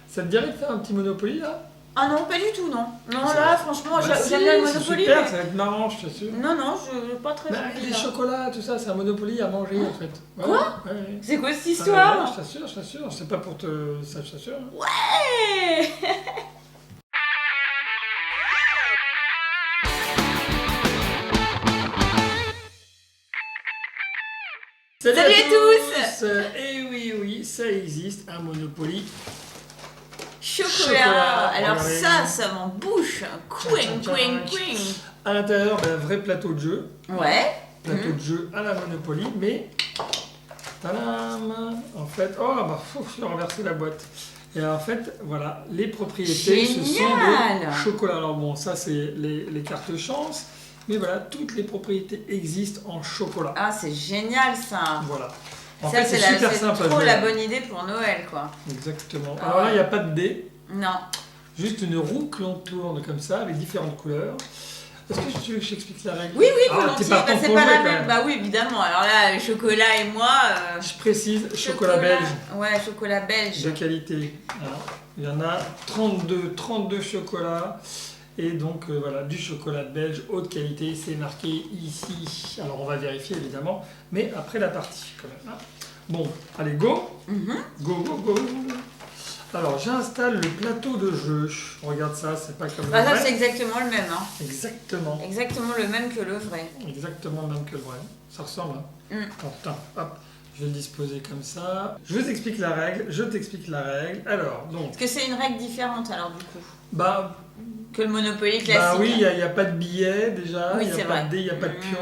Ça te dirait de faire un petit Monopoly là? Ah non, pas du tout, non. Non, là, franchement, j'aime bien le Monopoly. Super, mais... ça va être marrant, je t'assure. Non, je pas très envie. Les là. chocolats, tout ça, c'est un Monopoly à manger en fait. Ouais, Quoi ouais. C'est quoi cette Ah, histoire? ouais, je t'assure. C'est pas pour te. Ça, je t'assure. Ouais. Salut à tous. Et oui, ça existe, un Monopoly. Chocolat. Alors Regardez. ça m'en bouche. Queen. À l'intérieur, un vrai plateau de jeu. Ouais. Plateau de jeu à la Monopoly, mais. Tadam. En fait, j'ai renversé la boîte. Et en fait, voilà, les propriétés, ce sont Génial. des chocolats. Alors bon, ça c'est les cartes chance, mais voilà, toutes les propriétés existent en chocolat. Ah, c'est génial ça. Voilà. En Ça, fait, c'est super simple à trop jouer. la bonne idée pour Noël, quoi. Exactement. Ah Alors là, ouais. il n'y a pas de dés, Non. juste une roue que l'on tourne comme ça, avec différentes couleurs. Est-ce que tu veux que je t'explique la règle? Oui, Ah, volontiers. t'es partant C'est pour pas jouer, la quand même. même. Bah oui, évidemment. Alors là, le chocolat et moi. Je précise, chocolat belge. Ouais, chocolat belge. De qualité. Alors, il y en a 32 chocolats. Et donc voilà, du chocolat belge haute qualité, c'est marqué ici. Alors on va vérifier évidemment, mais après la partie quand même. Hein. Bon, allez, go. Go. Alors j'installe le plateau de jeu. Regarde ça, c'est pas comme Bah le ça, vrai. c'est exactement le même. Hein. Exactement. Exactement le même que le vrai. Exactement le même que le vrai. Ça ressemble. Hein. Mm. Oh, putain, hop. Je vais le disposer comme ça. Je t'explique la règle. Alors, donc. Est-ce que c'est une règle différente alors du coup Bah, que le Monopoly classique? Bah oui, il n'y a pas de billets déjà, Oui, il n'y c'est a pas vrai. de dés, il n'y a pas de pions,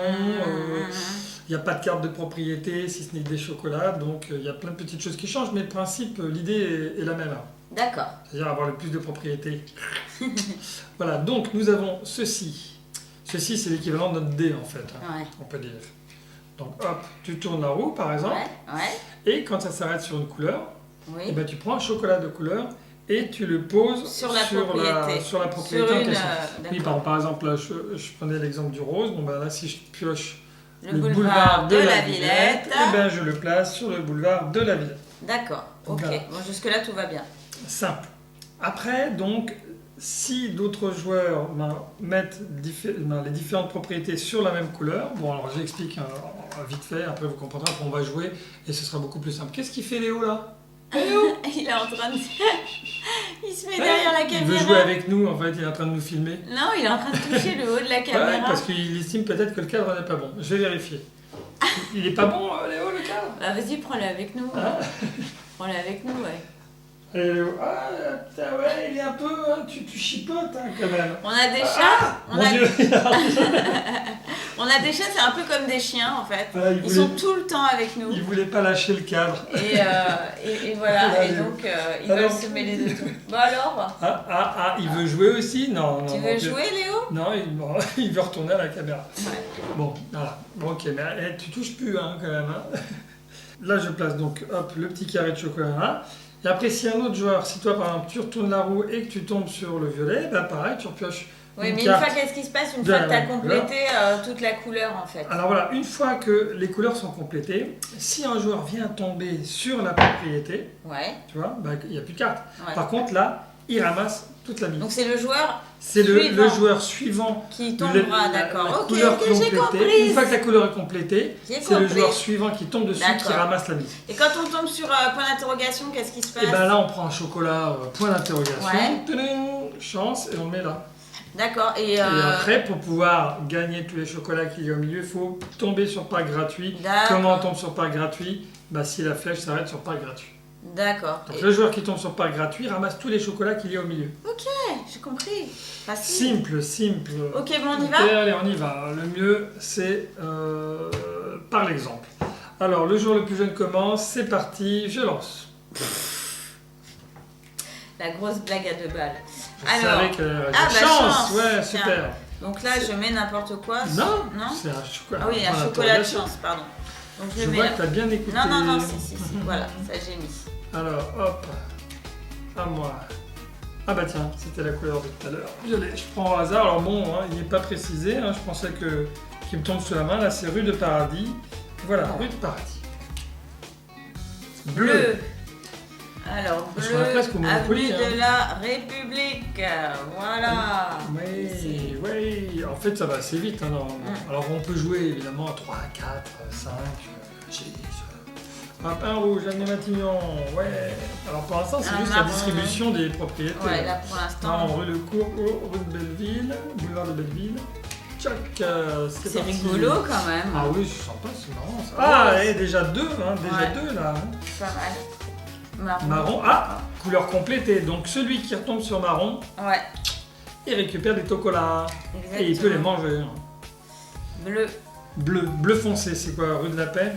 il n'y a pas de carte de propriété si ce n'est que des chocolats, donc il y a plein de petites choses qui changent, mais le principe, l'idée est la même. D'accord. C'est-à-dire avoir le plus de propriétés. Voilà, donc nous avons ceci. Ceci, c'est l'équivalent de notre dé en fait, Ouais. on peut dire. Donc hop, tu tournes la roue par exemple, Ouais. et quand ça s'arrête sur une couleur, Oui. eh ben, tu prends un chocolat de couleur et tu le poses Sur la propriété. sur la propriété Sur en une. question. Oui, D'accord. par exemple, là, je prenais l'exemple du rose. Bon, ben là, si je pioche Le boulevard de la Villette. eh ben, je le place sur le boulevard de la Villette. D'accord. Ok. Voilà. Bon, jusque-là, tout va bien. Simple. Après, donc, si d'autres joueurs mettent les différentes propriétés sur la même couleur, bon, alors j'explique vite fait, après vous comprendrez, après on va jouer et ce sera beaucoup plus simple. Qu'est-ce qu'il fait Léo là? Il est en train de. Il se met derrière la caméra. Il veut jouer avec nous, en fait, il est en train de nous filmer. Non, il est en train de toucher le haut de la caméra. Ouais, parce qu'il estime peut-être que le cadre n'est pas bon. Je vais vérifier. Il est pas bon, Léo, le cadre? Bah vas-y, prends-le avec nous. Ah. Prends-le avec nous, ouais. Allez, Léo. Ah, putain, ouais, il est un peu... Hein, tu chipotes, hein, quand même. On a des chats. Mon Dieu. On a des chats, c'est un peu comme des chiens en fait. Voilà, Ils sont tout le temps avec nous. Il voulait pas lâcher le cadre. Et voilà, Voilà, et Léo. donc ils veulent se mêler de tout. Bon alors, Il veut jouer aussi? Non, tu veux jouer Léo? Non, il veut retourner à la caméra. Ouais. Bon, voilà. Bon, ok, mais tu touches plus, hein, quand même. Hein. Là, je place donc, hop, le petit carré de chocolat là. Et après, si un autre joueur, si toi, par exemple, tu retournes la roue et que tu tombes sur le violet, bah pareil, tu repioches Oui, mais une carte. fois, qu'est-ce qui se passe une de fois la que tu as même complété toute la couleur en fait? Alors voilà, une fois que les couleurs sont complétées, si un joueur vient tomber sur la propriété, Ouais. tu vois, bah, il n'y a plus de carte. Ouais. Par contre, là, il ramasse toute la mise. Donc c'est le joueur C'est le suivant joueur suivant qui tombera, la d'accord. Ok, couleur j'ai complétée. compris. Une fois que la couleur est complétée, J'ai c'est le compris. joueur suivant qui tombe dessus qui D'accord. ramasse la mise. Et quand on tombe sur point d'interrogation, qu'est-ce qui se passe? Et ben là, on prend un chocolat point d'interrogation, Ouais. Tadam, chance, et on le met là. D'accord. Et Et après, pour pouvoir gagner tous les chocolats qu'il y a au milieu, il faut tomber sur parc gratuit. D'accord. Comment on tombe sur parc gratuit? Bah, si la flèche s'arrête sur parc gratuit. D'accord. Donc le joueur qui tombe sur parc gratuit ramasse tous les chocolats qu'il y a au milieu. J'ai compris. Facile. Simple. Ok, bon, on y va? Ok, allez, on y va. Le mieux, c'est par l'exemple. Alors, le joueur le plus jeune commence. C'est parti, je lance. La grosse blague à 2 balles. Je savais qu'elle avait Ah, de bah, chance. chance. Ouais, Tiens. super. Donc là, je mets n'importe quoi. Non, Non? c'est un chocolat. Ah oui, un Point chocolat de d'interrogation. chance, pardon. Donc je Je le vois mets. que tu as bien écouté. Non, si. Voilà, ça j'ai mis. Alors, hop, à moi. Ah bah tiens, c'était la couleur de tout à l'heure. Je prends au hasard. Alors bon, hein, il n'est pas précisé. Hein, je pensais qu'il me tombe sous la main. Là, c'est rue de Paradis. Voilà, rue de Paradis. Bleu. Alors, Parce qu'on est bleu, presque au Monopoly, avenue hein. de la République. Voilà. Oui. En fait, ça va assez vite. Hein, normalement. Alors, on peut jouer évidemment à 3, 4, 5, 6. Un pain rouge, Anne Matignon. Ouais. Alors, pour l'instant, c'est Un juste la marron. distribution des propriétés. Ouais, là pour l'instant. Non, rue Le Cours, rue de Belleville, boulevard de Belleville. Tchac, C'est parti. rigolo quand même. Ah oui, c'est sympa, c'est marrant ça. Ah, et déjà deux, hein, Ouais. deux là. Hein. Pas mal. Marron. Marron, couleur complétée. Donc celui qui retombe sur marron, Ouais, il récupère des chocolats. exactement. Et il peut les manger. Hein. Bleu. Bleu foncé, c'est quoi? Rue de la Paix?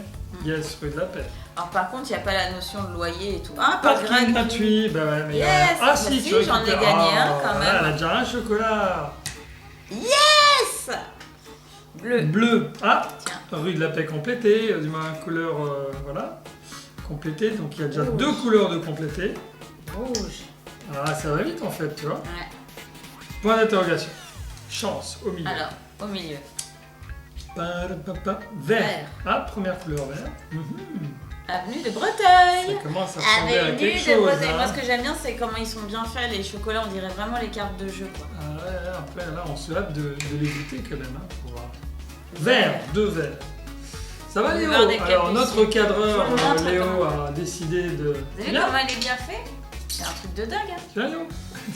Yes, rue de la Paix. Alors par contre, il n'y a pas la notion de loyer et tout. Ah, pas Parking gratuit, bah ouais, mais Yes, ah bah si, si, tu j'en ai récupères- gagné un, quand voilà, même. elle a déjà un chocolat. Yes. Bleu. Bleu, Tiens. rue de la Paix complétée, du moins couleur, voilà, complétée, donc il y a déjà Rouge. 2 couleurs de complétée. Rouge. Ah, ça va vite en fait, tu vois. Ouais. Point d'interrogation. Chance, au milieu. Alors, au milieu. Vert. Ah, première couleur vert. Avenue de Ça Breteuil. commence à ressembler à Avenue quelque de chose. Breteuil. Moi, Hein. ce que j'aime bien, c'est comment ils sont bien faits, les chocolats. On dirait vraiment les cartes de jeu, quoi. Ah ouais, après, là, on se hâte de les goûter quand même. Hein, pour voir. Vert, 2 verts. Ça va, Léo? Boulevard des Alors, Capucines. notre cadreur, Je vous montre Léo, comment. a décidé de. Vous avez vu comment elle est bien faite? C'est un truc de dingue, hein. Tu viens, Léo?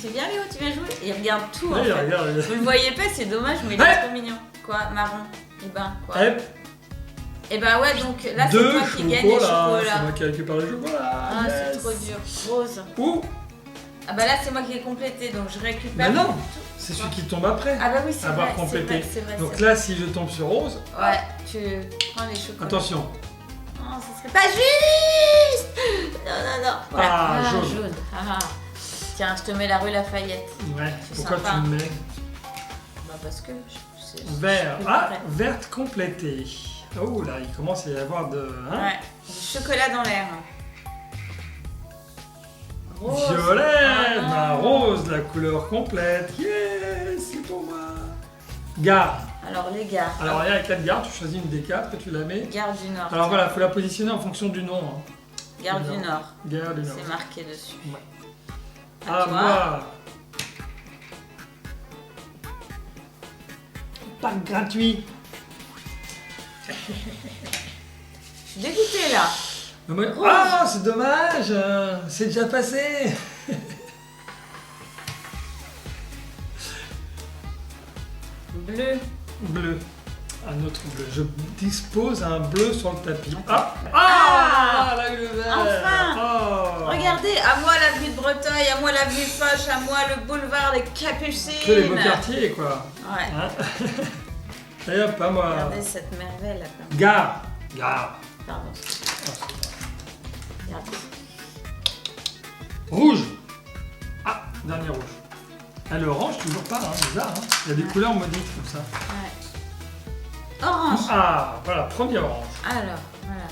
C'est bien, Léo, tu viens jouer? Il regarde tout, en Oui, fait. regarde. Vous le voyez pas, c'est dommage, mais il Ouais. est trop mignon. Quoi? Marron. Et ben, quoi? Hop, Et ben ouais, donc là, c'est 2 toi qui gagne les chocolats. C'est chocolats. moi qui récupère le chocolat. Ah, c'est yes. trop dur. Rose. Ou, Ah bah là, c'est moi qui ai complété, donc je récupère. mais non, tout. c'est celui qui tombe après. Ah bah oui, c'est Avoir vrai, complété. c'est vrai. Donc là, si je tombe sur rose, Ouais, tu prends les chocolats. attention. Non, ce serait pas juste. Non. Voilà. Ah, jaune. Ah. Tiens, je te mets la rue Lafayette. Ouais, C'est pourquoi sympa. tu me mets Bah parce que c'est vert? c'est Ah, vrai. verte complétée. Oh là, il commence à y avoir de. Hein, Ouais, du chocolat dans l'air. Rose. violet, Ah, non. ma rose, la couleur complète. Yes, c'est pour moi. Gare. Alors les gars, Alors, il y a 4 gares, tu choisis une des 4 et tu la mets. Gare du Nord. Alors voilà, il faut la positionner en fonction du nom. Hein. Gare du Nord. Gare du Nord. C'est marqué dessus. Ouais. À Ah, toi. moi. Pas gratuit. Dégoûté là. Mais moi- Ah, c'est dommage, c'est déjà passé. Bleu. Bleu. Un autre bleu. Je dispose un bleu sur le tapis. Ah, Ah, là, le vert. enfin. Oh. Regardez, à moi l'avenue de Breteuil, à moi l'avenue Foch, à moi le boulevard des Capucines. Que les beaux quartiers, quoi. Ouais. Hein. Et hop, à moi. Regardez cette merveille là. Gare. Gare. Pardon. Regardez. Rouge. Ah, dernier rouge. Ah, le orange, toujours pas, hein, bizarre. Hein. Il y a des couleurs maudites comme ça. Ouais. Orange. Ah, voilà, premier orange. Alors, voilà.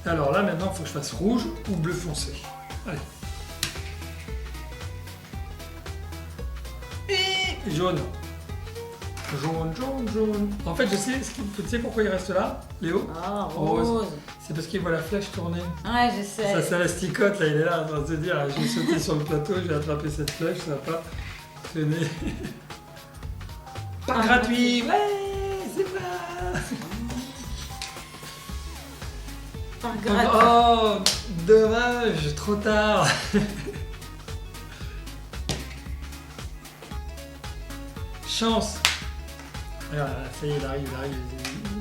Alors là, maintenant, il faut que je fasse rouge ou bleu foncé. Allez. Et jaune. Jaune. En fait, je sais, tu sais pourquoi il reste là, Léo? Oh, Rose. rose. C'est parce qu'il voit la flèche tourner. Ouais, je sais. Ça l'asticote, là, il est là en train de se dire, ah, j'ai sauté sur le plateau, j'ai attrapé cette flèche, ça va pas traîner. Pas gratuit. Ouais, c'est pas. Par gratuit. Oh, dommage, trop tard. Chance. Regarde, ça y est, il arrive.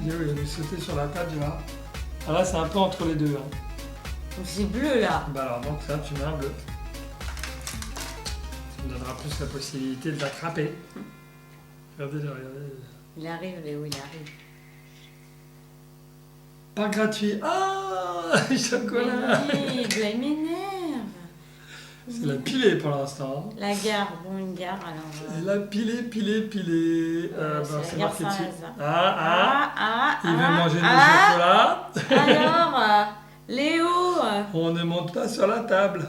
Léo, il a dû sauter sur la table, tu vois. Ah là, c'est un peu entre les deux. Hein. C'est bleu là. Bah alors, donc ça, tu mets un bleu. Ça me donnera plus la possibilité de l'attraper. Regardez. Il arrive, Léo, il arrive. Pas gratuit. Ah, chocolat. Mais il m'énerve. C'est la pilée pour l'instant. Hein. La gare, bon, une gare alors. Elle a pilé. C'est la gare marqué dessus. Saint-Lazare. Ah, il veut manger du ah. chocolat. Alors, Léo, On ne monte pas sur la table.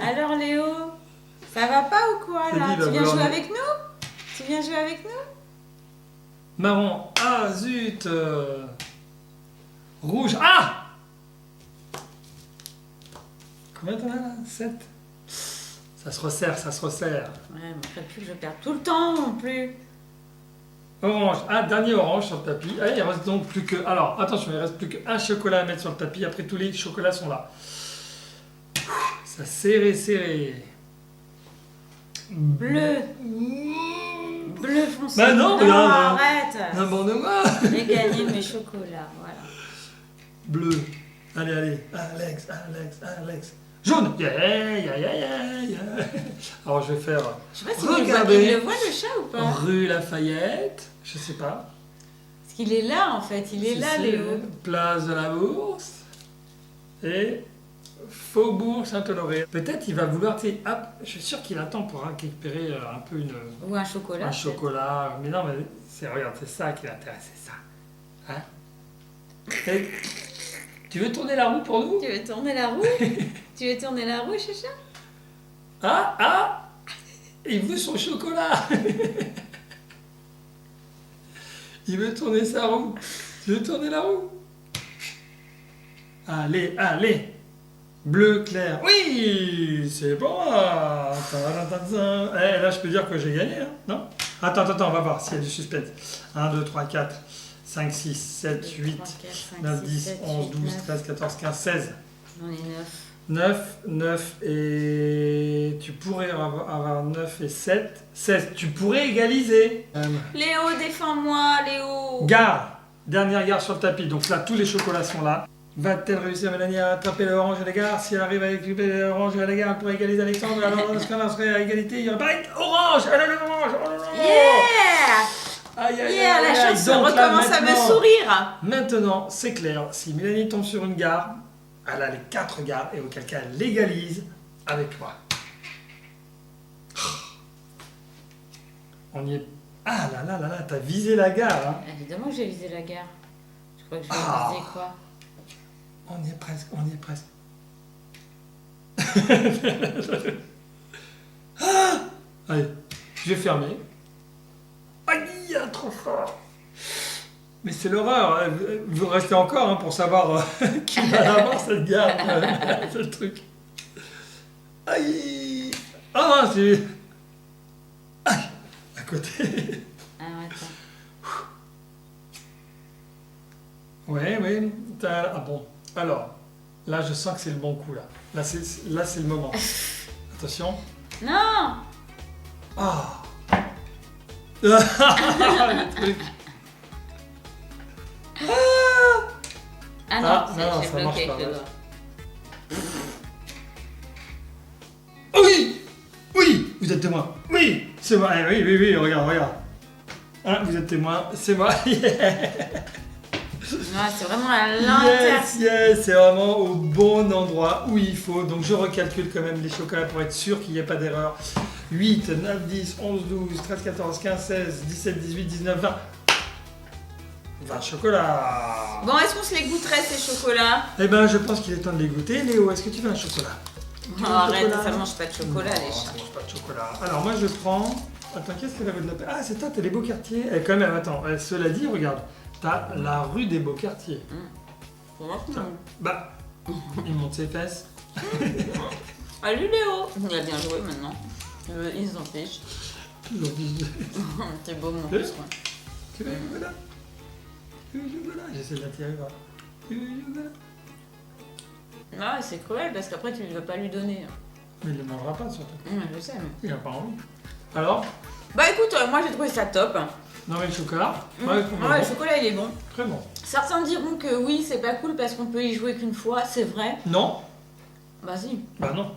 alors Léo, ça va pas ou quoi C'est là? dit, il va Tu viens vouloir jouer nous- avec nous? Tu viens jouer avec nous? Marron. Ah, zut. Rouge. Ah! Combien t'en as là? 7. Ça se resserre, ça se resserre. Ouais, mais après, plus que je perds tout le temps non plus. Orange. Ah, dernier orange sur le tapis. Ah, il reste donc plus que... Alors, attention, il reste plus qu'un chocolat à mettre sur le tapis. Après, tous les chocolats sont là. Ça serré, serré. Bleu. Bleu foncé. Bah non, non, regarde, arrête. N'importe quoi. J'ai gagné mes chocolats, voilà. Bleu. Allez, allez. Alex, Alex, Alex. Jaune. Yeah, yeah, yeah, yeah, yeah. Alors, je vais faire... Je sais pas si Regardez. il le voit le chat ou pas. Rue Lafayette. Je sais pas. Parce qu'il est là en fait, il est Si là c'est Léo. Place de la Bourse. Et Faubourg Saint-Honoré. Peut-être il va vouloir... je suis sûr qu'il attend pour récupérer un peu Ou un chocolat. un peut-être. chocolat. Mais non, mais regarde, c'est ça qui l'intéresse, c'est ça. Hein? Et tu veux tourner la roue pour nous? Tu veux tourner la roue? Tu veux tourner la roue, Chacha? Ah, ah! Il veut son chocolat! Il veut tourner sa roue. Tu veux tourner la roue? Allez, allez! Bleu clair. Oui! C'est bon! Là, je peux dire que j'ai gagné, hein? Non? Attends, on va voir s'il y a du suspense. 1, 2, 3, 4, 5, 6, 7, 8, 9, 10, 11, 12, 13, 14, 15, 16. J'en ai 9. 9 et... Tu pourrais avoir 9 et 7. 16. Tu pourrais égaliser. Léo, défends-moi, Léo! Gare. Dernière gare sur le tapis. Donc là, tous les chocolats sont là. Va-t-elle réussir, Mélanie, à attraper l'orange et la gare? Si elle arrive à récupérer l'orange et la gare pour égaliser Alexandre, alors dans ce cas-là, on serait à égalité. Il y aurait pas orange! Elle a l'orange! Oh là là! Yeah! Aïe, aïe, Yeah, aïe, la aïe, chance donc là, recommence à me maintenant- sourire! Maintenant, c'est clair, si Mélanie tombe sur une gare, elle a les 4 gares et auquel cas elle légalise avec toi. On y est. Ah là là là là, t'as visé la gare, hein. Évidemment que j'ai visé la gare. Je crois que je vais Ah. viser quoi? On y est presque, on y est presque. Ah, allez, je vais fermer. Aïe, trop fort. Mais c'est l'horreur. Hein. Vous restez encore hein, pour savoir qui va avoir cette gare. C'est le truc. Aïe. Ah, c'est... Aïe, à côté. Ah, attends. Ouais, oui. Ah bon. Alors, là, je sens que c'est le bon coup, là. Là, c'est le moment. Attention. Non! Ah. Le truc. Ah non, Ah, c'est- non, j'ai ça bloqué marche avec pas, le ouais. doigt. Oh oui. Oui, vous êtes témoin. Oui, c'est moi. Eh, oui, oui, oui, regarde, regarde. Hein, vous êtes témoin, c'est moi. Ouais, c'est vraiment à l'intérieur. Yes, yes, c'est vraiment au bon endroit où il faut. Donc je recalcule quand même les chocolats pour être sûr qu'il n'y ait pas d'erreur. 8, 9, 10, 11, 12, 13, 14, 15, 16, 17, 18, 19, 20. 20 chocolats. Bon, est-ce qu'on se les goûterait ces chocolats? Eh ben, je pense qu'il est temps de les goûter. Léo, est-ce que tu veux un chocolat? Tu Oh, veux un arrête, chocolat? ça mange pas de chocolat, Non, les ça chats. mange pas de chocolat. Alors moi je prends... Attends, qu'est-ce qu'elle avait de la... Ah, c'est toi, t'as les Beaux-Quartiers. Eh, quand même, attends. Cela dit, regarde. T'as la rue des Beaux-Quartiers. Faut voir que non. Bah, il monte ses fesses. Salut Léo! Il a bien joué maintenant. Il s'en fiche. T'es beau mon fils, quoi. Tu veux du chocolat? Tu veux du chocolat? J'essaie de l'attirer, voir. Tu veux du chocolat? Ah, c'est cruel parce qu'après tu ne vas pas lui donner. Mais il ne le mangera pas, surtout. Je sais, mais... Il n'a pas envie. Alors? Bah écoute, moi j'ai trouvé ça top. Non mais le chocolat? Ouais, le chocolat il est bon. Très bon. Certains diront que oui, c'est pas cool parce qu'on peut y jouer qu'une fois, c'est vrai. Non? Bah si. Bah non.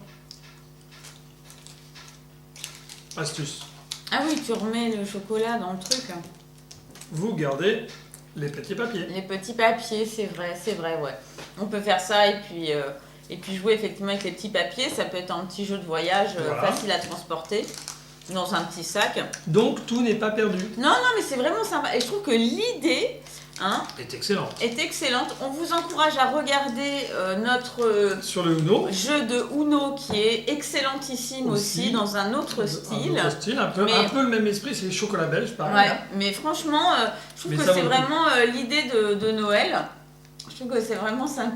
Astuce. Ah oui, tu remets le chocolat dans le truc. Vous gardez les petits papiers. Les petits papiers, c'est vrai, ouais. On peut faire ça et puis jouer effectivement avec les petits papiers. Ça peut être un petit jeu de voyage Voilà. facile à transporter dans un petit sac. Donc tout n'est pas perdu. Non, mais c'est vraiment sympa. Et je trouve que l'idée C'est excellent. est excellente. On vous encourage à regarder notre Sur le Uno. jeu de Uno qui est excellentissime aussi dans un autre style. Un autre style, un peu le même esprit, c'est les chocolats belges, pareil. Ouais, mais franchement, je trouve Mais que ça c'est vaut le coup. vraiment l'idée de Noël. Je trouve que c'est vraiment sympa.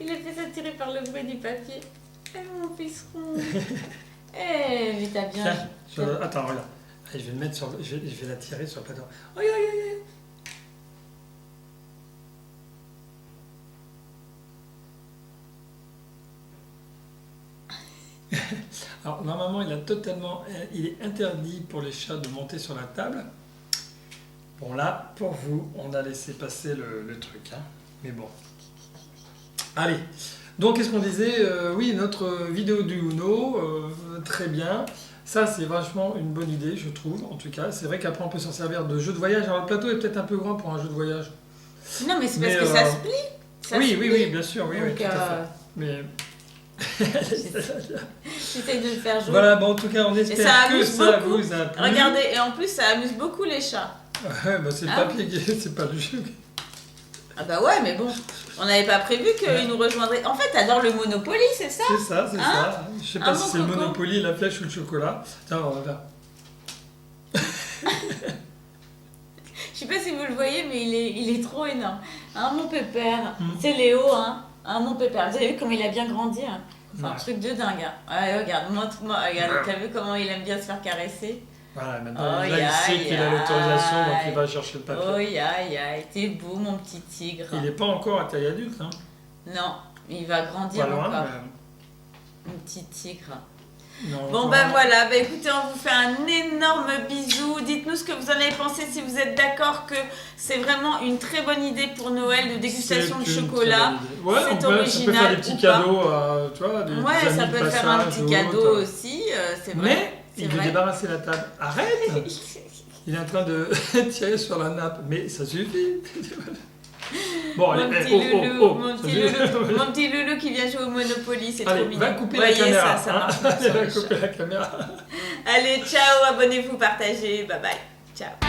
Il a fait s'attirer par le bruit du papier. Eh mon pisseron. Eh, mais t'as bien. Tiens, attends, regarde. Allez, je vais le mettre sur, je vais la tirer sur le plateau. Regarde, regarde. Alors normalement il est interdit pour les chats de monter sur la table. Bon là, pour vous, on a laissé passer le truc, hein. Mais bon. Allez, donc qu'est-ce qu'on disait? Oui, notre vidéo du Uno, très bien. Ça c'est vachement une bonne idée, je trouve, en tout cas. C'est vrai qu'après on peut s'en servir de jeu de voyage. Alors le plateau est peut-être un peu grand pour un jeu de voyage. Non, mais c'est parce que ça se plie. Ça Oui, se oui, plie. oui, bien sûr, oui, oui, Donc, tout à fait. Mais... J'essaie de le faire jouer. Voilà, bon, en tout cas, on espère ça que amuse ça beaucoup. vous a plu. Regardez, et en plus, ça amuse beaucoup les chats. Ouais, bah, c'est le Hein? papier qui est, c'est pas du jeu. Ah bah ouais, mais bon, on n'avait pas prévu qu'il nous rejoindrait. En fait, t'adores le Monopoly, c'est ça? C'est ça, c'est Hein? ça. Je sais pas Un si bon c'est le coco. Monopoly, la flèche ou le chocolat. Tiens, on va faire. Je sais pas si vous le voyez, mais il est trop énorme. Hein, mon pépère? Mm. C'est Léo, hein? Hein, mon pépère. Vous avez vu comment il a bien grandi, hein? C'est un Ouais. truc de dingue. Hein. Ouais, regarde, montre-moi. Regarde, t'as vu comment il aime bien se faire caresser? Voilà, maintenant, Oh, là, il sait qu'il a l'autorisation, donc il va chercher le papier. Oh, aïe, t'es beau, mon petit tigre. Il n'est pas encore à taille adulte, hein. Non, il va grandir Pas loin, encore. mais... Mon petit tigre. Non, Bon encore ben un. voilà, ben écoutez, on vous fait un énorme bisou. Dites-nous ce que vous en avez pensé, si vous êtes d'accord que c'est vraiment une très bonne idée pour Noël de dégustation de C'est une chocolat. très bonne idée. Ouais, C'est ça peut original faire des petits ou pas. cadeaux, tu vois, des Ouais, amis ça de peut faire un passage petit ou cadeau autre. aussi, c'est vrai. Mais c'est il veut vrai. débarrasser la table. Arrête! Il est en train de tirer sur la nappe, mais ça suffit. Bon, allez, Mon eh, petit loulou, mon ça petit suffit. loulou, mon petit loulou qui vient jouer au Monopoly, c'est Allez, trop mignon. va couper Vous la voyez, caméra. ça hein. marche pas Allez, sur va les chats. couper la caméra. Allez, ciao, abonnez-vous, partagez, bye bye. Ciao.